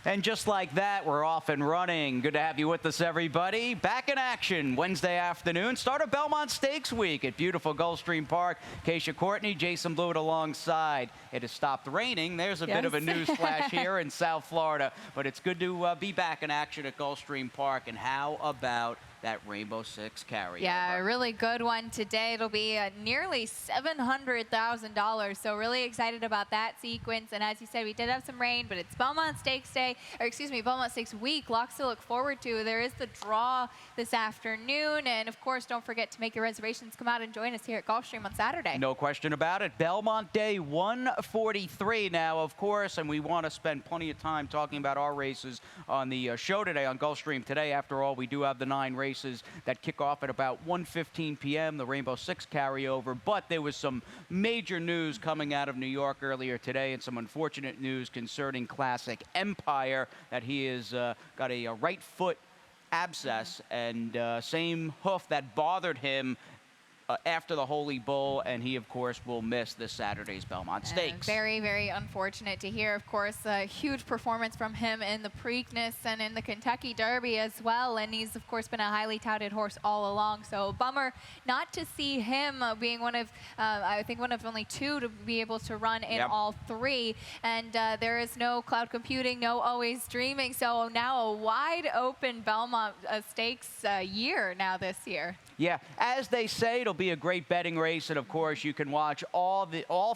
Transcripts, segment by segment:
And just like that, we're off and running. Good to have you with us, everybody. Back in action Wednesday afternoon. Start of Belmont Stakes Week at beautiful Gulfstream Park. Keisha Courtney, Jason Blewett alongside. It has stopped raining. There's a bit of a news flash here in South Florida. But it's good to be back in action at Gulfstream Park. And how about that Rainbow Six carryover? Yeah, a really good one today. It'll be nearly $700,000. So really excited about that sequence. And as you said, we did have some rain, but it's Belmont Stakes Day, or excuse me, Belmont Stakes Week. Lots to look forward to. There is the draw this afternoon. And of course, don't forget to make your reservations. Come out and join us here at Gulfstream on Saturday. No question about it. Belmont Day 143 now, of course, and we want to spend plenty of time talking about our races on the show today on Gulfstream today. After all, we do have the 9 races that kick off at about 1:15 p.m., the Rainbow Six carryover. But there was some major news coming out of New York earlier today, and some unfortunate news concerning Classic Empire, that he has got a right foot abscess and same hoof that bothered him after the Holy Bull, and he, of course, will miss this Saturday's Belmont Stakes. Very, very unfortunate to hear. Of course, a huge performance from him in the Preakness and in the Kentucky Derby as well, and he's, of course, been a highly touted horse all along. So bummer not to see him being one of, I think, one of only 2 to be able to run in all 3. And there is no cloud computing, no always dreaming. So now a wide open Belmont Stakes year now this year. Yeah, as they say, it'll be a great betting race, and of course you can watch all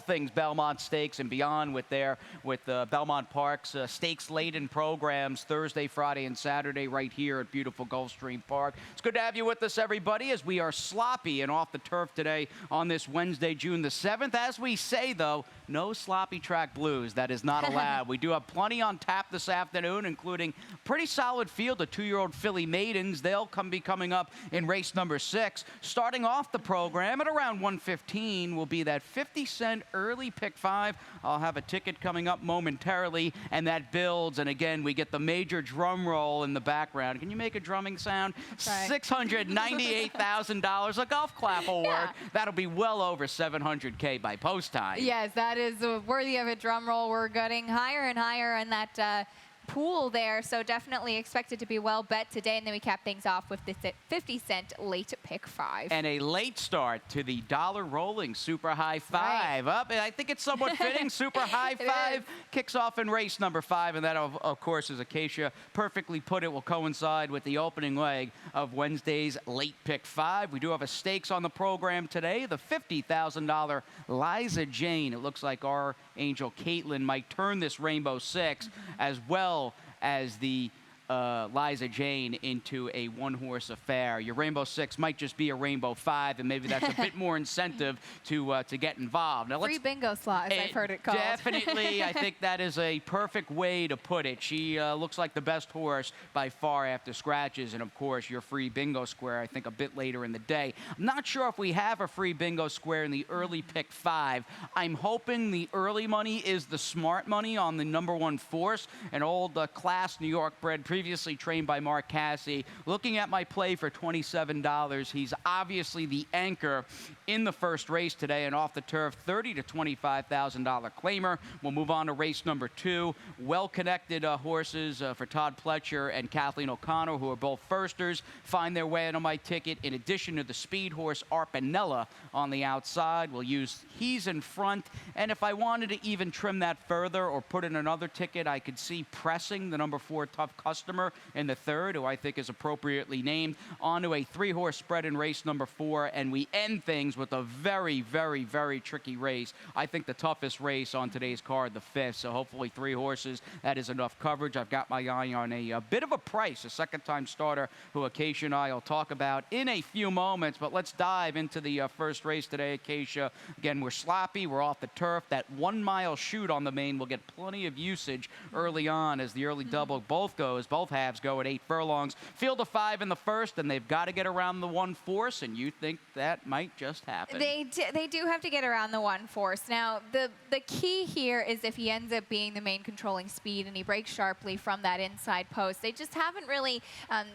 things Belmont Stakes and beyond with Belmont Park's stakes-laden programs Thursday, Friday, and Saturday right here at beautiful Gulfstream Park. It's good to have you with us, everybody, as we are sloppy and off the turf today on this Wednesday, June the 7th. As we say, though, no sloppy track blues. That is not allowed. We do have plenty on tap this afternoon, including pretty solid field of 2-year-old filly maidens. They'll be coming up in race number 6. Starting off the program at around 1:15 will be that 50-cent early pick 5. I'll have a ticket coming up momentarily, and that builds. And again, we get the major drum roll in the background. Can you make a drumming sound? Right. $698,000. A golf clap will work. That'll be well over $700K by post time. Yes, that is worthy of a drum roll. We're getting higher and higher in that pool there, so definitely expected to be well bet today. And then we cap things off with this 50-cent late pick 5. And a late start to the dollar rolling Super High 5. Up, I think it's somewhat fitting. Super High 5 kicks off in race number 5, and that, of course, as Acacia perfectly put it, will coincide with the opening leg of Wednesday's late pick 5. We do have a stakes on the program today, the $50,000 Liza Jane. It looks like our angel Caitlin might turn this Rainbow Six as well as the Liza Jane into a one-horse affair. Your Rainbow Six might just be a Rainbow 5, and maybe that's a bit more incentive to get involved. Now, free bingo slot, as I've heard it called. Definitely, I think that is a perfect way to put it. She looks like the best horse by far after scratches, and of course, your free bingo square, I think, a bit later in the day. I'm not sure if we have a free bingo square in the early pick 5. I'm hoping the early money is the smart money on the #1 Force, an old class New York bred, previously trained by Mark Cassie. Looking at my play for $27, he's obviously the anchor in the first race today, and off the turf, $30,000 to $25,000 claimer. We'll move on to race number 2. Well-connected horses for Todd Pletcher and Kathleen O'Connor, who are both firsters, find their way into my ticket, in addition to the speed horse Arpanella on the outside. We'll use He's in front, and if I wanted to even trim that further or put in another ticket, I could see pressing the #4 Tough Customer in the 3rd, who I think is appropriately named, onto a 3-horse spread in race number 4, and we end things with a very, very, very tricky race. I think the toughest race on today's card, the 5th, so hopefully 3 horses, that is enough coverage. I've got my eye on a bit of a price, a second-time starter, who Acacia and I will talk about in a few moments, but let's dive into the first race today, Acacia. Again, we're sloppy, we're off the turf. That 1-mile shoot on the main will get plenty of usage early on as the early double both goes, Both halves go at 8 furlongs. Field of 5 in the first, and they've got to get around the 1-force, and you think that might just happen. They do have to get around the 1-force. Now, the key here is if he ends up being the main controlling speed and he breaks sharply from that inside post. They just haven't really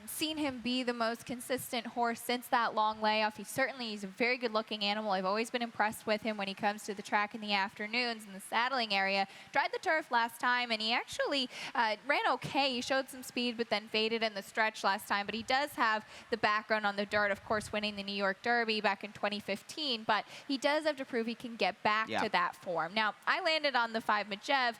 seen him be the most consistent horse since that long layoff. He's a very good-looking animal. I've always been impressed with him when he comes to the track in the afternoons in the saddling area. Tried the turf last time, and he actually ran okay. He showed some speed, but then faded in the stretch last time. But he does have the background on the dirt, of course, winning the New York Derby back in 2015. But he does have to prove he can get back to that form. Now, I landed on the 5 Majev.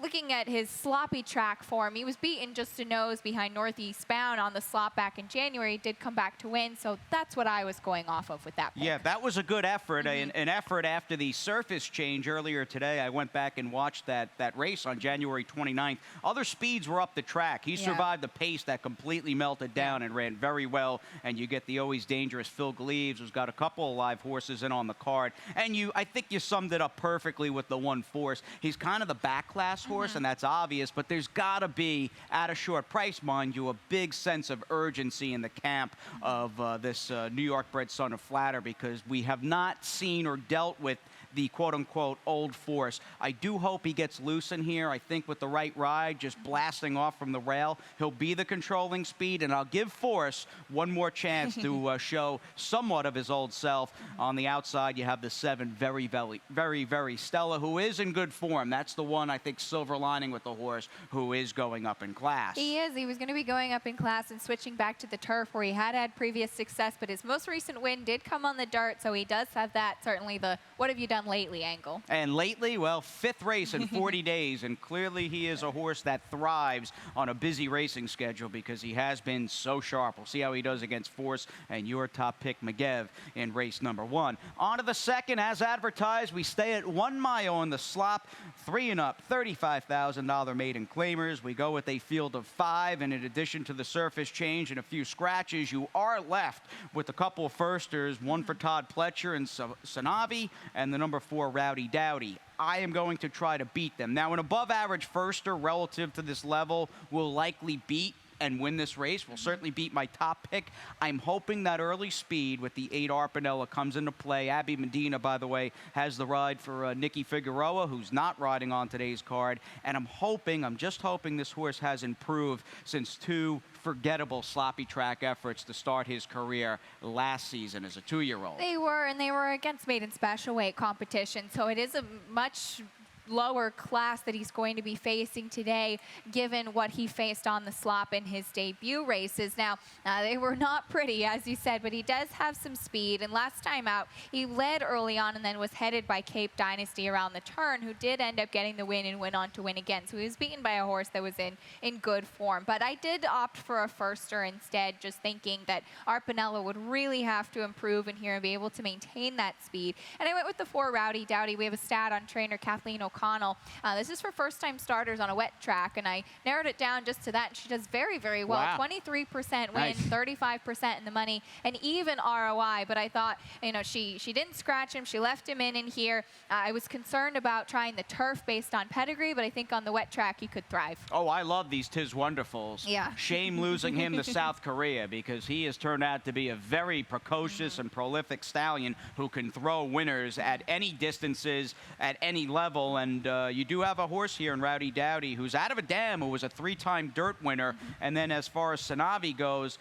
Looking at his sloppy track form, he was beaten just a nose behind Northeast Bound on the slop back in January. He did come back to win, so that's what I was going off of with that pick. Yeah, that was a good effort, an effort after the surface change earlier today. I went back and watched that race on January 29th. Other speeds were up the track. He survived the pace that completely melted down and ran very well, and you get the always dangerous Phil Gleaves, who's got a couple of live horses in on the card. And I think you summed it up perfectly with the 1-force. He's kind of the back class horse, and that's obvious, but there's got to be, at a short price, mind you, a big sense of urgency in the camp of this New York-bred son of Flatter, because we have not seen or dealt with the quote-unquote old force. I do hope he gets loose in here. I think with the right ride, just blasting off from the rail, he'll be the controlling speed, and I'll give Force one more chance to show somewhat of his old self. On the outside, you have the 7, very Stella, who is in good form. That's the one, I think, silver lining with the horse, who is going up in class. He is. He was going to be going up in class and switching back to the turf, where he had previous success, but his most recent win did come on the dirt, so he does have that, certainly the what have you done lately angle. And lately, well, 5th race in 40 days, and clearly he is a horse that thrives on a busy racing schedule because he has been so sharp. We'll see how he does against Force and your top pick, Magev, in race number 1. On to the second. As advertised, we stay at 1 mile in the slop, 3 and up, $35,000 maiden claimers. We go with a field of 5, and in addition to the surface change and a few scratches, you are left with a couple of firsters, one for Todd Pletcher and Sanavi, and the number 4, Rowdy Dowdy. I am going to try to beat them. Now, an above-average firster relative to this level will likely beat and win this race. Will certainly beat my top pick. I'm hoping that early speed with the 8 Arpanella comes into play. Abby Medina, by the way, has the ride for Nikki Figueroa, who's not riding on today's card. And I'm just hoping this horse has improved since 2 forgettable sloppy track efforts to start his career last season as a 2-year-old. They were against maiden special weight competition, so it is a much lower class that he's going to be facing today, given what he faced on the slop in his debut races. Now, they were not pretty, as you said, but he does have some speed. And last time out, he led early on and then was headed by Cape Dynasty around the turn, who did end up getting the win and went on to win again. So he was beaten by a horse that was in good form. But I did opt for a firster instead, just thinking that Arpanella would really have to improve in here and be able to maintain that speed. And I went with the 4 Rowdy Dowdy. We have a stat on trainer Kathleen O'Connell. This is for first-time starters on a wet track, and I narrowed it down just to that. And she does very, very well. Wow. 23% win, Nice. 35% in the money, and even ROI. But I thought, she didn't scratch him. She left him in here. I was concerned about trying the turf based on pedigree, but I think on the wet track he could thrive. Oh, I love these Tiz Wonderfuls. Yeah. Shame losing him to South Korea, because he has turned out to be a very precocious and prolific stallion who can throw winners at any distances, at any level. And you do have a horse here in Rowdy Dowdy who's out of a dam, who was a 3-time dirt winner. And then as far as Sanavi goes,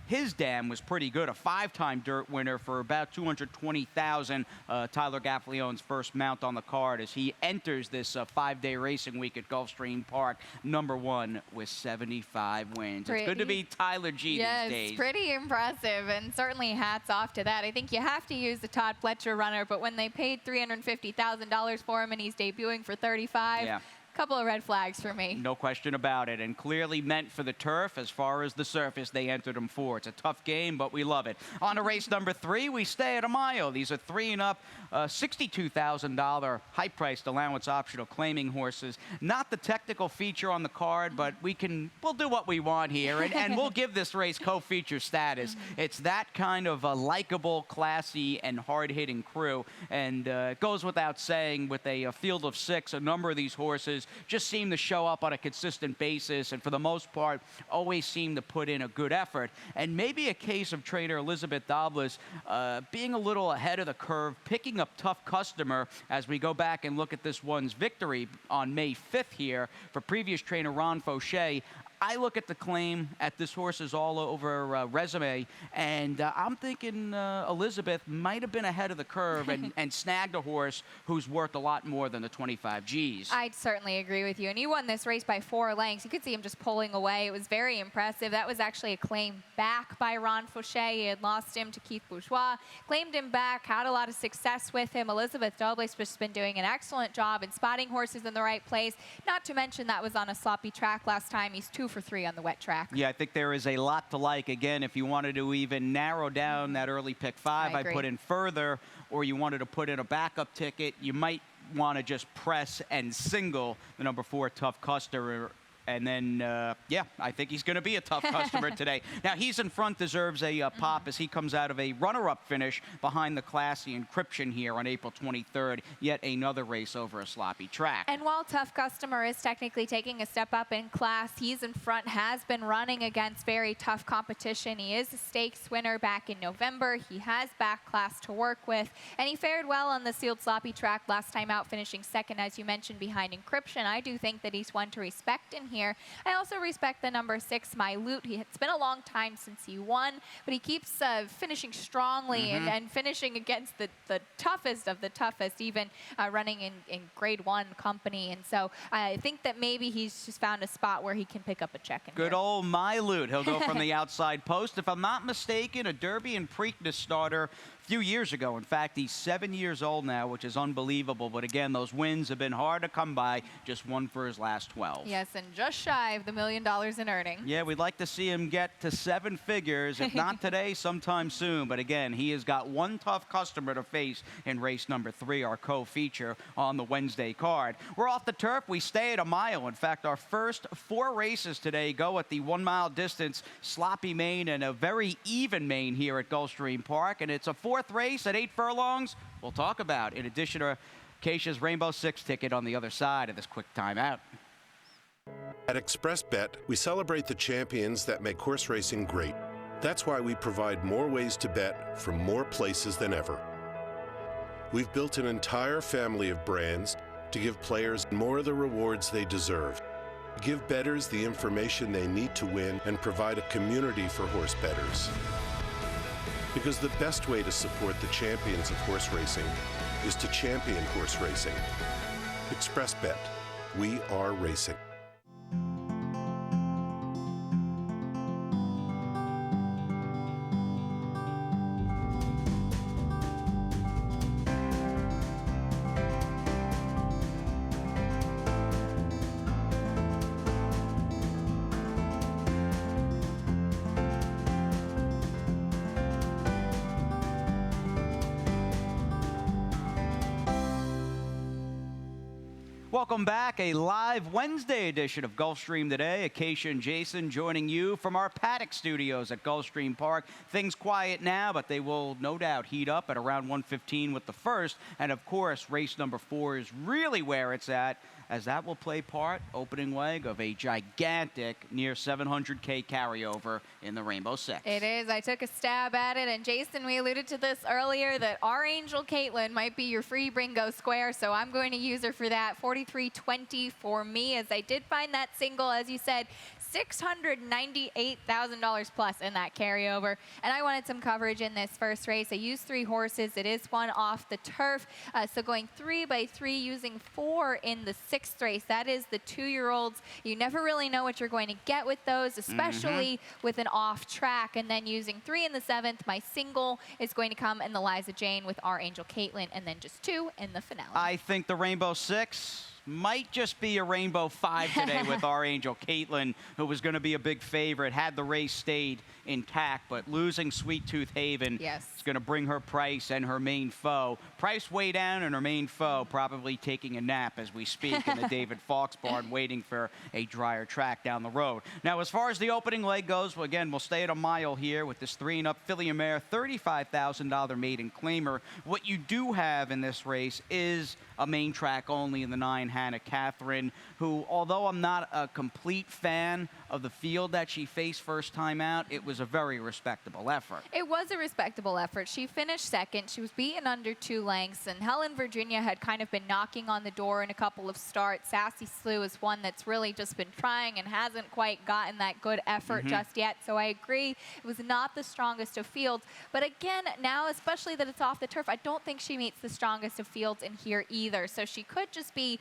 his dam was pretty good, a 5-time dirt winner for about $220,000. Tyler Gaffleone's first mount on the card as he enters this 5-day racing week at Gulfstream Park, number 1 with 75 wins. It's good to be Tyler G these days. Yes, pretty impressive, and certainly hats off to that. I think you have to use the Todd Pletcher runner, but when they paid $350,000 for him and he's debuting for $35,000, yeah. Couple of red flags for me. No question about it, and clearly meant for the turf. As far as the surface, they entered him for. It's a tough game, but we love it. On to race number 3, we stay at a mile. These are 3 and up, $62,000 high-priced allowance optional claiming horses. Not the technical feature on the card, but we'll do what we want here, and we'll give this race co-feature status. It's that kind of a likable, classy, and hard-hitting crew, and it goes without saying, with a field of 6, a number of these horses just seem to show up on a consistent basis, and for the most part, always seem to put in a good effort. And maybe a case of trainer Elizabeth Dobbs being a little ahead of the curve, picking up Tough Customer as we go back and look at this one's victory on May 5th here for previous trainer Ron Fauché. I look at the claim at this horse's all-over resume, and I'm thinking Elizabeth might have been ahead of the curve and snagged a horse who's worth a lot more than the 25 Gs. I'd certainly agree with you. And he won this race by 4 lengths. You could see him just pulling away. It was very impressive. That was actually a claim back by Ron Fauché. He had lost him to Keith Bourgeois, claimed him back, had a lot of success with him. Elizabeth Dobbs has been doing an excellent job in spotting horses in the right place. Not to mention that was on a sloppy track last time. He's 2 for 3 on the wet track. Yeah, I think there is a lot to like. Again, if you wanted to even narrow down that early pick 5, I'd put in Further, or you wanted to put in a backup ticket, you might want to just press and single the number 4 Tough Customer. And then, yeah, I think he's going to be a tough customer today. Now, he's in front, deserves a pop as he comes out of a runner-up finish behind the classy Encryption here on April 23rd. Yet another race over a sloppy track. And while Tough Customer is technically taking a step up in class, he's in front, has been running against very tough competition. He is a stakes winner back in November. He has back class to work with. And he fared well on the sealed sloppy track last time out, finishing second, as you mentioned, behind Encryption. I do think that he's one to respect in here. I also respect the number 6, My Loot. It's been a long time since he won, but he keeps finishing strongly and finishing against the toughest of the toughest, even running in grade 1 company. And so I think that maybe he's just found a spot where he can pick up a check. Good old My Loot. He'll go from the outside post. If I'm not mistaken, a Derby and Preakness starter a few years ago. In fact, he's 7 years old now, which is unbelievable. But again, those wins have been hard to come by. Just one for his last 12. Yes, and just shy of the $1 million in earnings. Yeah, we'd like to see him get to 7 figures. If not today, sometime soon. But again, he has got one tough customer to face in race number 3, our co-feature on the Wednesday card. We're off the turf. We stay at a mile. In fact, our first 4 races today go at the 1 mile distance, sloppy main and a very even main here at Gulfstream Park. And it's a 4th race at 8 furlongs we'll talk about, in addition to Keisha's Rainbow 6 ticket on the other side of this quick timeout. At ExpressBet, we celebrate the champions that make horse racing great. That's why we provide more ways to bet from more places than ever. We've built an entire family of brands to give players more of the rewards they deserve, give bettors the information they need to win, and provide a community for horse bettors. Because the best way to support the champions of horse racing is to champion horse racing. ExpressBet. We are racing. Welcome back. A live Wednesday edition of Gulfstream Today. Acacia and Jason joining you from our paddock studios at Gulfstream Park. Things quiet now, but they will no doubt heat up at around 1:15 with the first. And of course, race number 4 is really where it's at, as that will play part, opening leg of a gigantic near 700K carryover in the Rainbow 6. It is. I took a stab at it, and Jason, we alluded to this earlier, that our Angel Caitlin might be your free bingo square, so I'm going to use her for that. 43.20 for me, as I did find that single, as you said, $698,000 plus in that carryover. And I wanted some coverage in this first race. I used 3 horses. It is one off the turf. So going 3 by 3, using 4 in the 6th race. That is the 2-year-olds. You never really know what you're going to get with those, especially with an off track. And then using 3 in the 7th, my single is going to come in the Liza Jane with our Angel Caitlin, and then just 2 in the finale. I think the Rainbow 6 might just be a Rainbow 5 today with our Angel Caitlin, who was going to be a big favorite had the race stayed intact, but losing Sweet Tooth Haven is going to bring her Price and her main foe. Price way down and her main foe probably taking a nap as we speak in the David Fawkes barn, waiting for a drier track down the road. Now, as far as the opening leg goes, well, again, we'll stay at a mile here with this 3-and-up filly and mare, $35,000 maiden claimer. What you do have in this race is a main track only in the 9 Hannah Catherine, who, although I'm not a complete fan of the field that she faced first time out, it was a very respectable effort. It was a respectable effort. She finished second. She was beaten under 2 lengths, and Helen Virginia had kind of been knocking on the door in a couple of starts. Sassy Slew is one that's really just been trying and hasn't quite gotten that good effort just yet. So I agree, it was not the strongest of fields. But again, now, especially that it's off the turf, I don't think she meets the strongest of fields in here either. So she could just be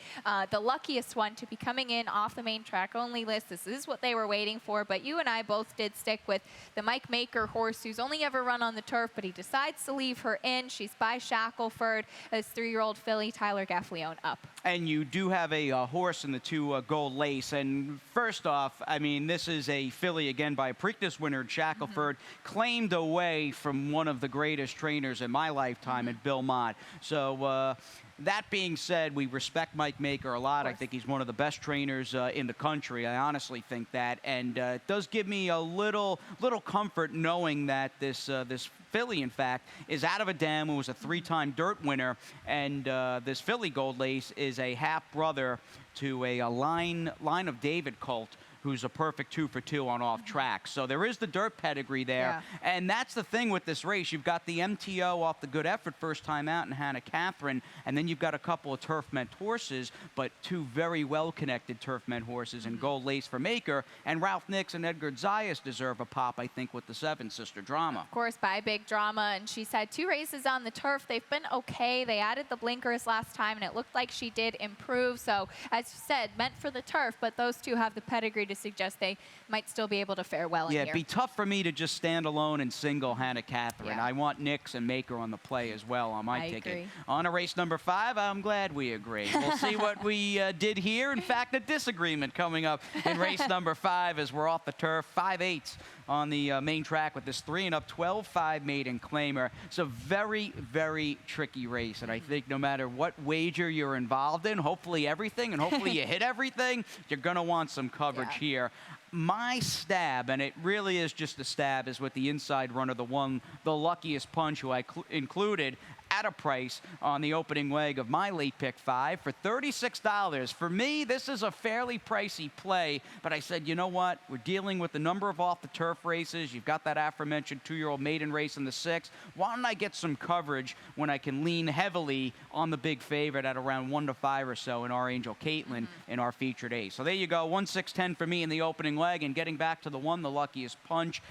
the luckiest one to be coming in off the main track only list. This is what they were waiting for, but you and I both did stick with the Mike Maker horse, who's only ever run on the turf, but he decides to leave her in. She's by Shackelford, as 3-year-old filly Tyler Gaffleone up. And you do have a horse in the 2 Gold Lace. And first off, I mean, this is a filly, again, by a Preakness winner at Shackelford, claimed away from one of the greatest trainers in my lifetime at Bill Mott. So that being said, we respect Mike Maker a lot. I think he's one of the best trainers in the country. I honestly think that. And it does give me a little comfort knowing that this filly, in fact, is out of a dam, who was a 3-time dirt winner. And this filly Gold Lace is a half-brother to a line of David colt, who's a perfect 2 for 2 on off track. So there is the dirt pedigree there. Yeah. And that's the thing with this race. You've got the MTO off the good effort first time out in Hannah Catherine, and then you've got a couple of turf meant horses, but 2 very well-connected turf meant horses in Gold Lace for Maker, and Ralph Nix and Edgar Zayas deserve a pop, I think, with the 7 Sister Drama. Of course, by Big Drama, and she's had 2 races on the turf. They've been okay. They added the blinkers last time, and it looked like she did improve. So, as you said, meant for the turf, but those 2 have the pedigree to suggest they might still be able to fare well in here. Yeah, it'd be tough for me to just stand alone and single Hannah Catherine. Yeah. I want Nix and Maker on the play as well on my ticket. Agree. On to race number 5, I'm glad we agree. We'll see what we did here. In fact, a disagreement coming up in race number 5 as we're off the turf. 5/8 on the main track with this 3-and-up 12-5 maiden claimer. It's a very, very tricky race, and I think no matter what wager you're involved in, hopefully everything, and hopefully you hit everything, you're going to want some coverage here. My stab, and it really is just a stab, is with the inside runner, the luckiest punch, who I included at a price on the opening leg of my late pick 5 for $36. For me, this is a fairly pricey play, but I said, you know what? We're dealing with the number of off-the-turf races. You've got that aforementioned 2-year-old maiden race in the 6th. Why don't I get some coverage when I can lean heavily on the big favorite at around 1-5 or so in our Angel Caitlin in our featured ace? So there you go, 1-6-10 for me in the opening leg, and getting back to the luckiest punch.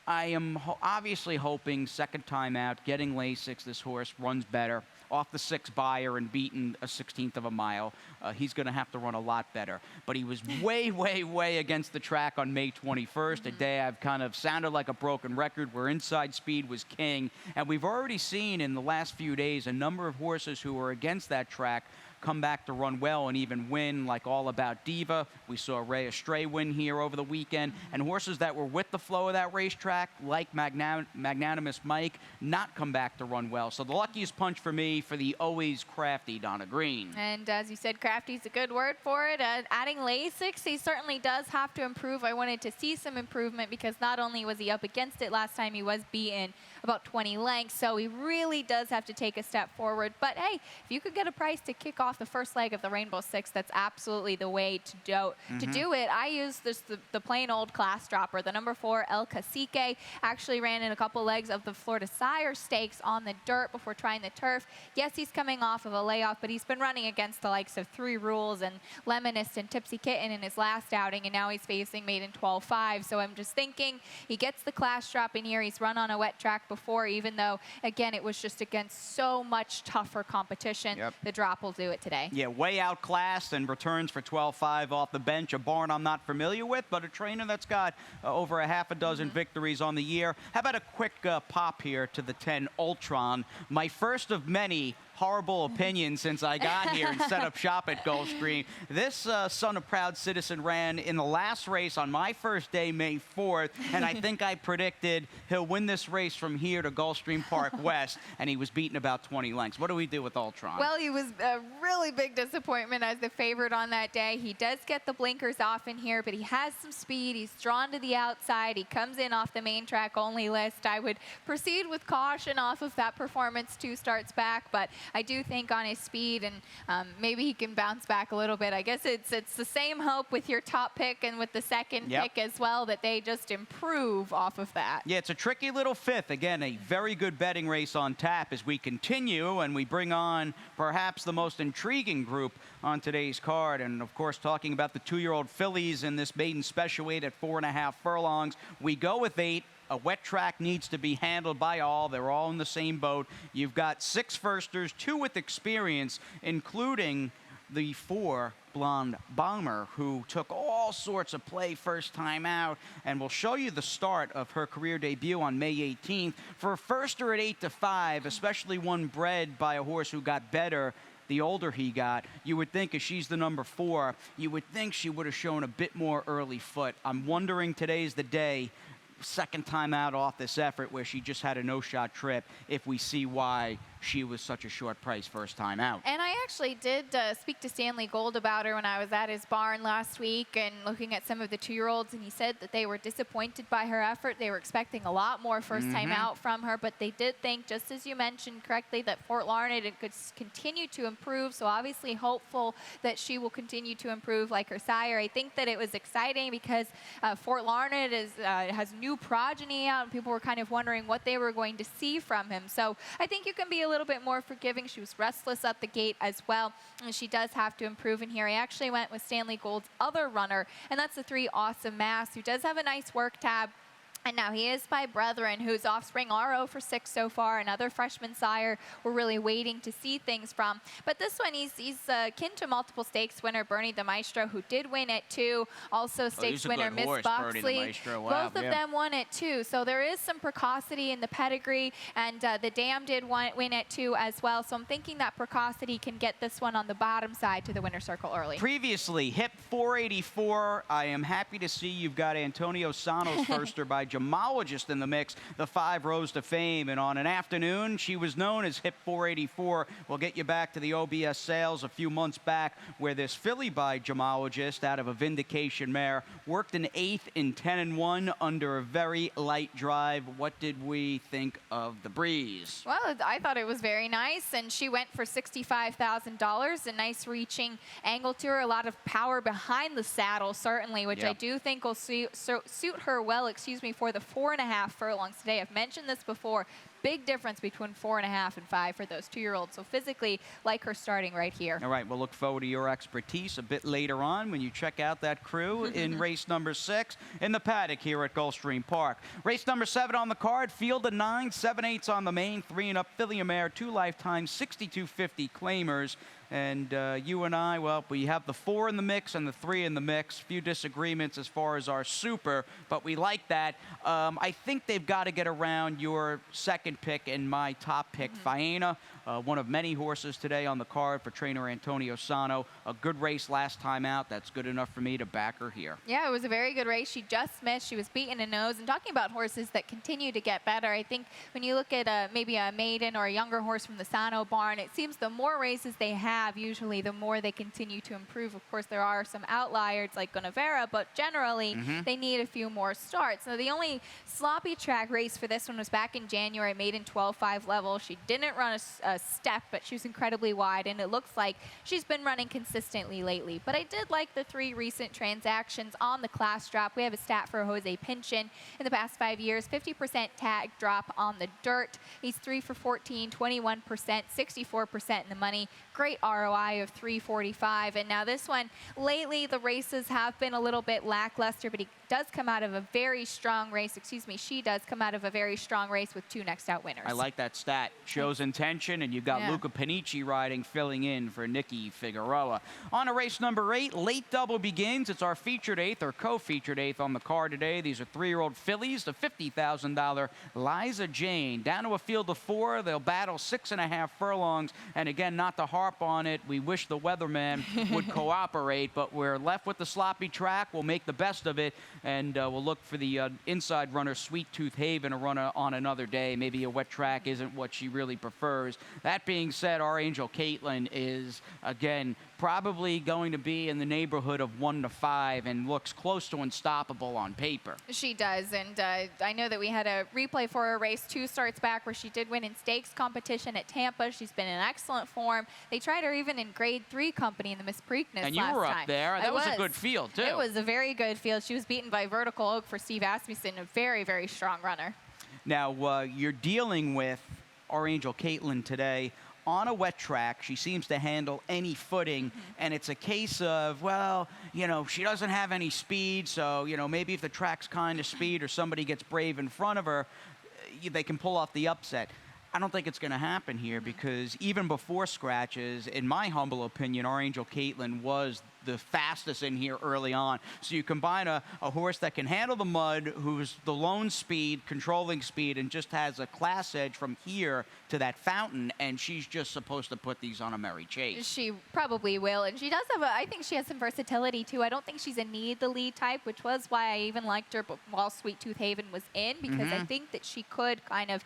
I am obviously hoping, second time out, getting Lasix, this horse runs better. Off the 6 buyer and beaten a 1/16 of a mile. He's going to have to run a lot better. But he was way, way, way against the track on May 21st, a day I've kind of sounded like a broken record, where inside speed was king. And we've already seen in the last few days a number of horses who were against that track come back to run well and even win, like All About Diva. We saw Ray Astray win here over the weekend. And horses that were with the flow of that racetrack, like Magnanimous Mike, not come back to run well. So the luckiest punch for me for the always crafty Donna Green. And as you said, crafty's a good word for it. Adding Lasix, he certainly does have to improve. I wanted to see some improvement because not only was he up against it last time, he was beaten about 20 lengths. So he really does have to take a step forward. But hey, if you could get a price to kick off the first leg of the Rainbow Six, that's absolutely the way to do it. I used the plain old class dropper. The number 4, El Cacique, actually ran in a couple legs of the Florida Sire Stakes on the dirt before trying the turf. Yes, he's coming off of a layoff, but he's been running against the likes of 3 Rules and Lemonist and Tipsy Kitten in his last outing, and now he's facing maiden 12-5. So I'm just thinking he gets the class drop in here. He's run on a wet track before, even though, again, it was just against so much tougher competition. The drop will do it today. Yeah, way outclassed and returns for 12-5 off the bench. A barn I'm not familiar with, but a trainer that's got over a half a dozen victories on the year. How about a quick pop here to the 10 Ultron? My first of many horrible opinions since I got here and set up shop at Gulfstream. This son of proud citizen ran in the last race on my first day, May 4th, and I think I predicted he'll win this race from here to Gulfstream Park West, and he was beaten about 20 lengths. What do we do with Ultron? Well, he was a really big disappointment as the favorite on that day. He does get the blinkers off in here, but he has some speed. He's drawn to the outside. He comes in off the main track only list. I would proceed with caution off of that performance 2 starts back, but I do think on his speed, and maybe he can bounce back a little bit. I guess it's the same hope with your top pick and with the second pick as well, that they just improve off of that. Yeah, it's a tricky little fifth. Again, a very good betting race on tap as we continue and we bring on perhaps the most intriguing group on today's card. And, of course, talking about the 2-year-old fillies in this maiden special weight at 4.5 furlongs. We go with 8. A wet track needs to be handled by all. They're all in the same boat. You've got 6 firsters, 2 with experience, including the 4 Blonde Bomber, who took all sorts of play first time out, and we'll show you the start of her career debut on May 18th. For a firster at 8-5, especially one bred by a horse who got better the older he got, you would think, if she's the number 4, you would think she would have shown a bit more early foot. I'm wondering today's the day, second time out off this effort where she just had a no-shot trip, if we see why she was such a short price first time out. And I actually did speak to Stanley Gold about her when I was at his barn last week and looking at some of the 2-year-olds, and he said that they were disappointed by her effort. They were expecting a lot more first time out from her, but they did think, just as you mentioned correctly, that Fort Larned could continue to improve. So obviously hopeful that she will continue to improve like her sire. I think that it was exciting because Fort Larned has new progeny out, and people were kind of wondering what they were going to see from him. So I think you can be a little bit more forgiving. She was restless at the gate as well, and she does have to improve in here. I actually went with Stanley Gold's other runner, and that's the 3 Awesome Mass, who does have a nice work tab. And now he is by Brethren, whose offspring are 0 for 6 so far. Another freshman sire we're really waiting to see things from. But this one, he's kin to multiple stakes winner Bernie the Maestro, who did win at 2. Also stakes winner Miss Boxley. Wow, both of them won at 2. So there is some precocity in the pedigree. And the Dam did win at 2 as well. So I'm thinking that precocity can get this one on the bottom side to the winner's circle early. Previously, hip 484. I am happy to see you've got Antonio Sano's firster by Gemologist in the mix. The 5 rose to fame, and on an afternoon she was known as hip 484. We'll get you back to the OBS sales a few months back, where this filly by Gemologist out of a Vindication mare worked an 8th in 10-1 under a very light drive. What did we think of the breeze? Well, I thought it was very nice, and she went for $65,000. A nice reaching angle to her, a lot of power behind the saddle, certainly, which I do think will suit her well, for the 4.5 furlongs today. I've mentioned this before. Big difference between 4.5 and 5 for those 2-year-olds. So physically, like her starting right here. All right, we'll look forward to your expertise a bit later on when you check out that crew in race number 6 in the paddock here at Gulfstream Park. Race number 7 on the card, field of 9, 7/8 on the main, 3 and up filly and mare, 2 lifetime, 62.50 claimers. And you and I, well, we have the 4 in the mix and the 3 in the mix. Few disagreements as far as our super, but we like that. I think they've got to get around your second pick and my top pick, Faena. One of many horses today on the card for trainer Antonio Sano. A good race last time out. That's good enough for me to back her here. Yeah, it was a very good race. She just missed. She was beaten a nose. And talking about horses that continue to get better, I think when you look at maybe a maiden or a younger horse from the Sano barn, it seems the more races they have, usually the more they continue to improve. Of course, there are some outliers like Gonavera, but generally they need a few more starts. Now, the only sloppy track race for this one was back in January, maiden 12.5 level. She didn't run a step, but she was incredibly wide, and it looks like she's been running consistently lately. But I did like the 3 recent transactions on the class drop. We have a stat for Jose Pinchin in the past 5 years, 50% tag drop on the dirt. He's 3 for 14, 21%, 64% in the money. Great ROI of 345. And now this one, lately the races have been a little bit lackluster, but he does come out of a very strong race. She does come out of a very strong race with 2 next out winners. I like that stat. Shows intention, and you've got Luca Panici riding, filling in for Nikki Figueroa. On to race number 8, late double begins. It's our featured 8th or co-featured 8th on the card today. These are 3-year-old fillies. The $50,000 Liza Jane. Down to a field of 4. They'll battle 6.5 furlongs. And again, not to harp on it, we wish the weatherman would cooperate, but we're left with the sloppy track. We'll make the best of it, and we'll look for the inside runner, Sweet Tooth Haven, to run on another day. Maybe a wet track isn't what she really prefers. That being said, our Angel Caitlin is, again, probably going to be in the neighborhood of 1-5 and looks close to unstoppable on paper. She does, and I know that we had a replay for her race 2 starts back where she did win in stakes competition at Tampa. She's been in excellent form. They tried her even in Grade 3 company in the Miss Preakness And you last were time. up there. That was a good field, too. It was a very good field. She was beaten by Vertical Oak for Steve Asmussen, a very, very strong runner. Now, you're dealing with our Angel Caitlin today on a wet track. She seems to handle any footing, and it's a case of, well, you know, she doesn't have any speed, so, you know, maybe if the track's kind of speed or somebody gets brave in front of her, they can pull off the upset. I don't think it's going to happen here because even before scratches, in my humble opinion, our Angel Caitlin was the fastest in here early on. So you combine a horse that can handle the mud, who's the lone speed, controlling speed, and just has a class edge from here to that fountain, and she's just supposed to put these on a merry chase. She probably will, and she does have I think she has some versatility too. I don't think she's a need the lead type, which was why I even liked her while Sweet Tooth Haven was in, because I think that she could kind of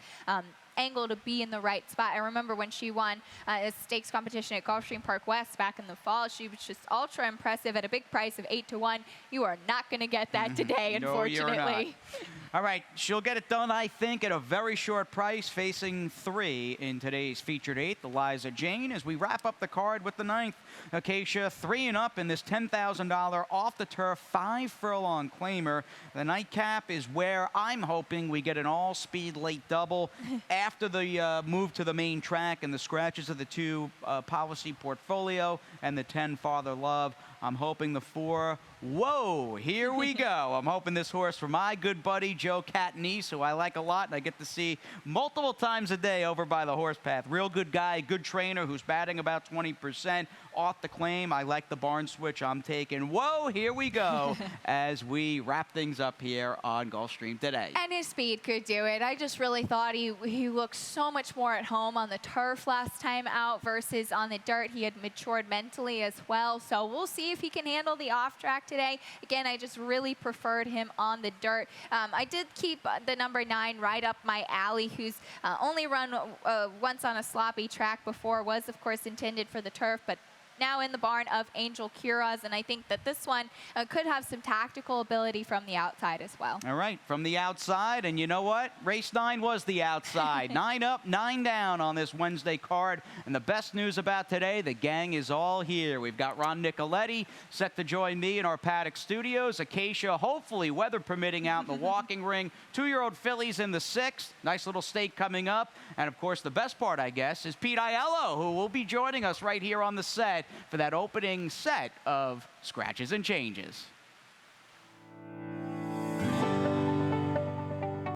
angle to be in the right spot. I remember when she won a stakes competition at Gulfstream Park West back in the fall, she was just ultra impressive at a big price of 8-1. You are not going to get that today, unfortunately. No, you're not. All right, she'll get it done, I think, at a very short price, facing 3 in today's featured 8th, Eliza Jane, as we wrap up the card with the 9th. Acacia, 3 and up in this $10,000 off-the-turf 5-furlong claimer. The nightcap is where I'm hoping we get an all-speed late double after the move to the main track and the scratches of the 2 policy portfolio and the 10 Father Love. I'm hoping the 4. Whoa, here we go. I'm hoping this horse for my good buddy Joe Catanese, who I like a lot and I get to see multiple times a day over by the horse path. Real good guy, good trainer who's batting about 20% off the claim. I like the barn switch I'm taking. Whoa, here we go as we wrap things up here on Gulfstream today. And his speed could do it. I just really thought he looked so much more at home on the turf last time out versus on the dirt. He had matured mentally as well. So we'll see if he can handle the off track today. Again, I just really preferred him on the dirt. I did keep the number 9 right up my alley, who's only run once on a sloppy track before, was of course intended for the turf, but now in the barn of Angel Curas, and I think that this one could have some tactical ability from the outside as well. All right, from the outside, and you know what? Race 9 was the outside. 9 up, 9 down on this Wednesday card, and the best news about today, the gang is all here. We've got Ron Nicoletti set to join me in our paddock studios. Acacia, hopefully weather permitting, out in the walking ring. 2-year-old fillies in the 6th. Nice little stake coming up. And of course, the best part, I guess, is Pete Aiello, who will be joining us right here on the set for that opening set of Scratches and Changes.